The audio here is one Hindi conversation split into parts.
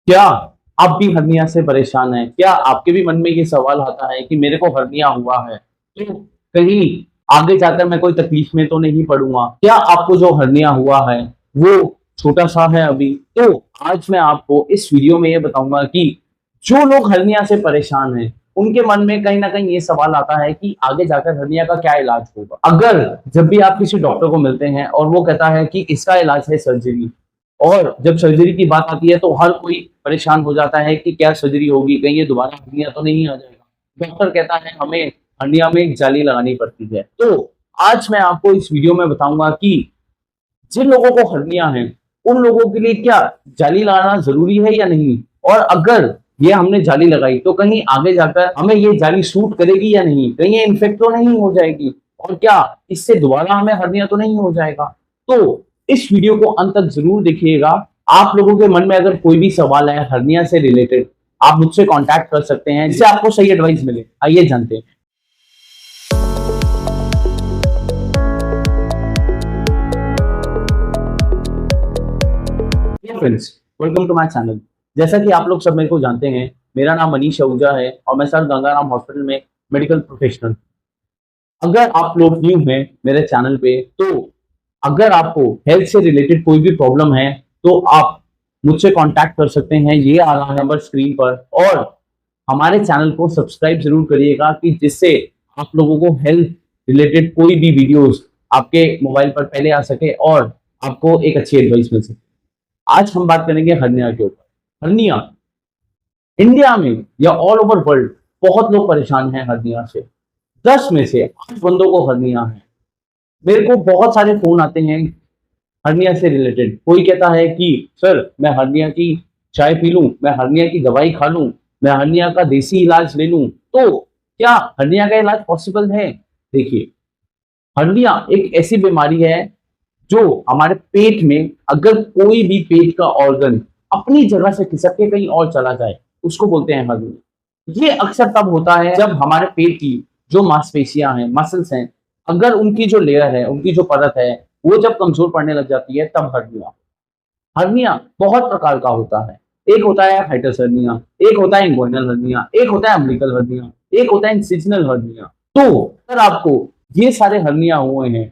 क्या आप भी हर्निया से परेशान हैं? क्या आपके भी मन में ये सवाल आता है कि मेरे को हर्निया हुआ है, तो कहीं आगे जाकर मैं कोई तकलीफ में तो नहीं पड़ूँगा? क्या आपको जो हर्निया हुआ है, वो छोटा-सा है अभी? तो आज मैं आपको इस वीडियो में ये बताऊँगा कि जो लोग हर्निया से परेशान हैं, उनके मन में कहीं न कहीं ये सवाल आता है कि आगे जाकर हर्निया का क्या इलाज होगा? अगर जब भी आप किसी डॉक्टर को मिलते हैं और वो कहता है कि इसका इलाज है सर्जरी, और जब सर्जरी की बात आती है तो हर कोई परेशान हो जाता है कि क्या सर्जरी होगी, कहीं ये दोबारा हर्निया तो नहीं आ जाएगा। डॉक्टर कहता है हमें हर्निया में एक जाली लगानी पड़ती है। तो आज मैं आपको इस वीडियो में बताऊंगा कि जिन लोगों को हर्निया है, उन लोगों के लिए क्या जाली लगाना जरूरी है या नहीं, और अगर ये हमने जाली लगाई तो कहीं आगे जाकर हमें ये जाली सूट करेगी या नहीं, कहीं ये इन्फेक्ट तो नहीं हो जाएगी, और क्या इससे दोबारा हमें हर्निया तो नहीं हो जाएगा। तो इस वीडियो को अंत तक जरूर देखिएगा। आप लोगों के मन में अगर कोई भी सवाल है हर्निया से रिलेटेड, आप मुझसे कांटेक्ट कर सकते हैं जिससे आपको सही एडवाइस मिले। आइए जानते हैं। Friends, welcome to my channel. जैसा कि आप लोग सब मेरे को जानते हैं, मेरा नाम मनीष आहूजा है और मैं सर गंगाराम हॉस्पिटल में मेडिकल प्रोफेशनल। अगर आप लोग न्यू हैं मेरे चैनल पे, तो अगर आपको हेल्थ से रिलेटेड कोई भी प्रॉब्लम है तो आप मुझसे कांटेक्ट कर सकते हैं, ये आ रहा नंबर स्क्रीन पर। और हमारे चैनल को सब्सक्राइब जरूर करिएगा कि जिससे आप लोगों को हेल्थ रिलेटेड कोई भी वीडियोस आपके मोबाइल पर पहले आ सके और आपको एक अच्छी एडवाइस मिल सके। आज हम बात करेंगे हर्निया के ऊपर। हर्निया इंडिया में या ऑल ओवर वर्ल्ड बहुत लोग परेशान हैं हर्निया से। 10 में से 8 बंदों को हर्निया है। मेरे को बहुत सारे फोन आते हैं हर्निया से रिलेटेड। कोई कहता है कि सर मैं हर्निया की चाय पी लूं, मैं हर्निया की दवाई खा लूं, मैं हर्निया का देसी इलाज ले लूं, तो क्या हर्निया का इलाज पॉसिबल है? देखिए, हर्निया एक ऐसी बीमारी है जो हमारे पेट में अगर कोई भी पेट का ऑर्गन अपनी जगह से खिसक के कहीं और चला जाए, उसको बोलते हैं हर्निया। ये अक्सर तब होता है जब हमारे पेट की जो मांसपेशियां हैं, मसल्स हैं, अगर उनकी जो लेयर है, उनकी जो परत है, वो जब कमजोर पड़ने लग जाती है, तब हर्निया। हर्निया बहुत प्रकार का होता है। एक होता है हाइटस हर्निया, एक होता है इंगुइनल हर्निया, एक होता है अम्बिलिकल हर्निया, एक होता है इंसिजनल हर्निया। तो अगर आपको ये सारे हर्निया हुए हैं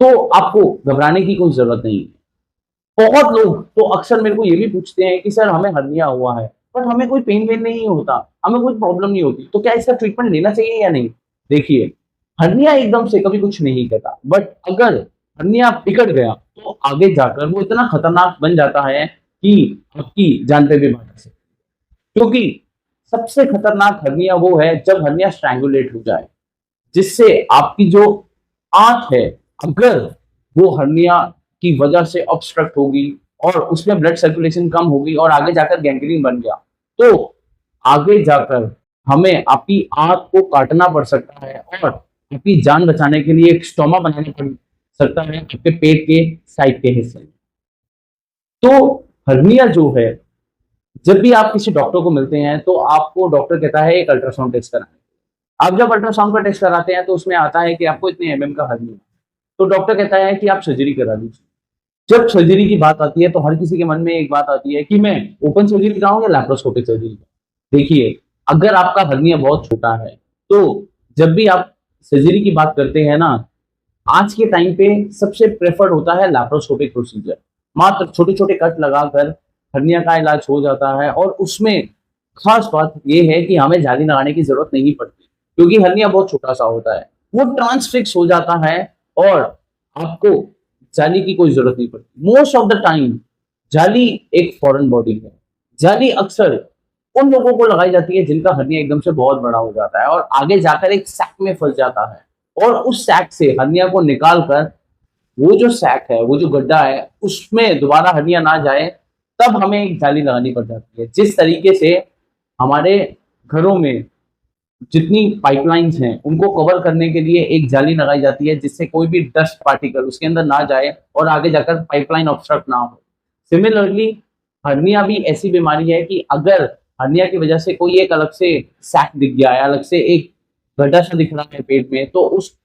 तो आपको घबराने की कोई जरूरत नहीं है। बहुत लोग तो अक्सर मेरे को ये भी पूछते हैं कि सर हमें हर्निया हुआ है पर हमें कोई पेन वेन नहीं होता, हमें कोई प्रॉब्लम नहीं होती, तो क्या इसका ट्रीटमेंट लेना चाहिए या नहीं? देखिए, हर्निया एकदम से कभी कुछ नहीं कहता, बट अगर हर्निया बिगड़ गया तो आगे जाकर वो इतना खतरनाक बन जाता है कि आपकी जान पे भी बात सकती है। क्योंकि सबसे खतरनाक हर्निया वो है जब हर्निया स्ट्रैंगुलेट हो जाए, जिससे आपकी जो आंत है, अगर वो हर्निया की वजह से ऑब्स्ट्रक्ट होगी और उसमें ब्लड सर्कुलेशन कम होगी और आगे जाकर गैंग्रीन बन गया, तो आगे जाकर हमें आपकी आंत को काटना पड़ सकता है और आपकी जान बचाने के लिए एक स्टोमा बनाना पड़ सकता है आपके पेट के साइड के हिस्से में। तो हर्निया जो है, जब भी आप किसी डॉक्टर को मिलते हैं तो आपको डॉक्टर कहता है एक अल्ट्रासाउंड टेस्ट कराएं। आप जब अल्ट्रासाउंड का टेस्ट कराते हैं तो उसमें आता है कि आपको इतने एमएम का हर्निया, तो डॉक्टर कहता है कि आप सर्जरी करा लीजिए। जब सर्जरी की बात आती है तो हर किसी के मन में एक बात आती है कि मैं ओपन सर्जरी कराऊं या लैप्रोस्कोपिक सर्जरी। देखिए, अगर आपका हर्निया बहुत छोटा है तो जब भी आप सर्जरी की बात करते हैं ना, आज के टाइम पे सबसे प्रेफर्ड होता है लैप्रोस्कोपिक प्रोसीजर। मात्र छोटे छोटे कट लगाकर हर्निया का इलाज हो जाता है और उसमें खास बात यह है कि हमें जाली लगाने की जरूरत नहीं पड़ती, क्योंकि हर्निया बहुत छोटा सा होता है, वो ट्रांसफिक्स हो जाता है और आपको जाली की कोई जरूरत नहीं पड़ती। मोस्ट ऑफ द टाइम जाली एक फॉरेन बॉडी है। जाली अक्सर उन लोगों को लगाई जाती है जिनका हर्निया एकदम से बहुत बड़ा हो जाता है और आगे जाकर एक सैक में फंस जाता है, और उस सैक से हर्निया को निकाल कर वो जो सैक है, वो जो गड्ढा है, उसमें दोबारा हर्निया ना जाए, तब हमें एक जाली लगानी पड़ जाती है। जिस तरीके से हमारे घरों में जितनी पाइपलाइंस हैं उनको कवर करने के लिए एक जाली लगाई जाती है जिससे कोई भी डस्ट पार्टिकल उसके अंदर ना जाए और आगे जाकर पाइपलाइन ऑब्स्ट्रक्ट ना हो। सिमिलरली, हर्निया भी ऐसी बीमारी है कि अगर हर्निया की वजह से कोई एक अलग से सैक दिख गया है, अलग से एक गड्ढा सा दिख रहा है पेट में, तो उस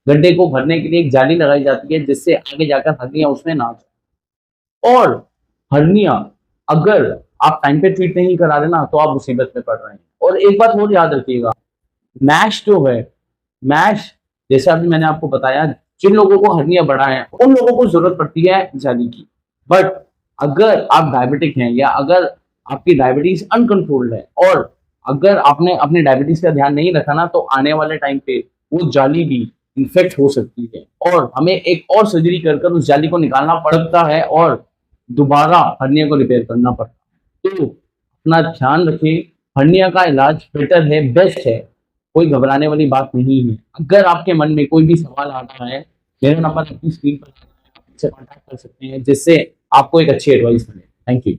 गड्ढे को भरने के लिए एक जाली लगाई जाती है जिससे आगे जाकर हर्निया उसमें ना जाए। और हर्निया अगर आप टाइम पे ट्रीट नहीं करा रहे ना, तो आप मुसीबत में पड़ रहे हैं। और एक बात और याद रखिएगा, मैश जो है, मैश जैसे अभी मैंने आपको बताया, जिन लोगों को हर्निया बड़ा है उन लोगों को जरूरत पड़ती है जाली की। बट अगर आप डायबिटिक हैं या अगर आपकी डायबिटीज अनकंट्रोल्ड है और अगर आपने अपने डायबिटीज का ध्यान नहीं रखा ना, तो आने वाले टाइम पे वो जाली भी इन्फेक्ट हो सकती है और हमें एक और सर्जरी कर कर उस जाली को निकालना पड़ता है और दोबारा हर्निया को रिपेयर करना पड़ता है। तो अपना ध्यान रखें, हर्निया का इलाज बेटर है, बेस्ट है, कोई घबराने वाली बात नहीं है। अगर आपके मन में कोई भी सवाल आ रहा है, मेरा नंबर आपकी स्क्रीन पर, आप मुझसे कॉन्टैक्ट कर सकते हैं, जिससे आपको एक अच्छी एडवाइस मिले। Thank you.